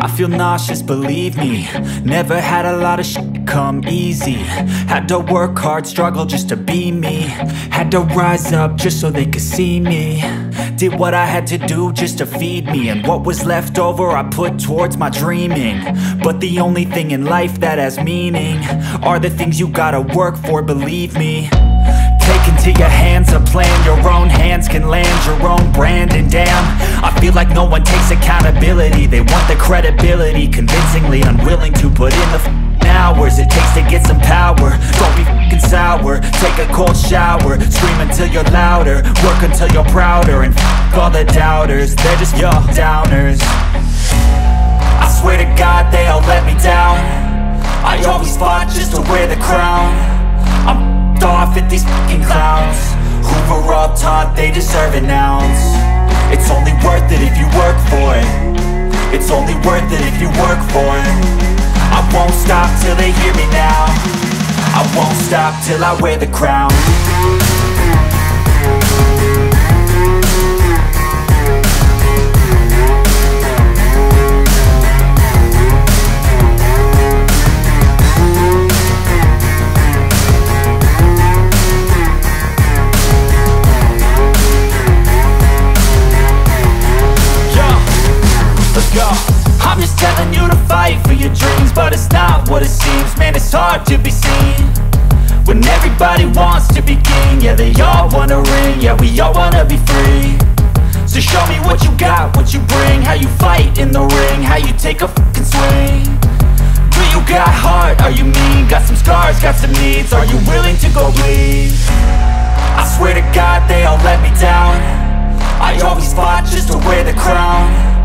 I feel nauseous, believe me. Never had a lot of shit come easy. Had to work hard, struggle just to be me. Had to rise up just so they could see me. Did what I had to do just to feed me. And what was left over I put towards my dreaming. But the only thing in life that has meaning are the things you gotta work for, believe me. Take into your hands a plan. Your own hands can land your own brand. And damn, I feel like no one takes accountability. They want the credibility, convincingly unwilling to put in the hours it takes to get some power. Don't be f***ing sour. Take a cold shower. Scream until you're louder. Work until you're prouder. And f*** all the doubters, they're just your downers. I swear to God they all let me down. I always fought just to wear the crown. I'm off at these fucking clowns who were all taught they deserve an ounce. It's only worth it if you work for it. It's only worth it if you work for it. I won't stop till they hear me now. I won't stop till I wear the crown. I'm just telling you to fight for your dreams, but it's not what it seems. Man, it's hard to be seen when everybody wants to be king. Yeah, they all wanna ring, yeah, we all wanna be free. So show me what you got, what you bring. How you fight in the ring, how you take a fucking swing. Do you got heart, are you mean? Got some scars, got some needs, are you willing to go bleed? I swear to God they all let me down. I always fought just to wear the crown.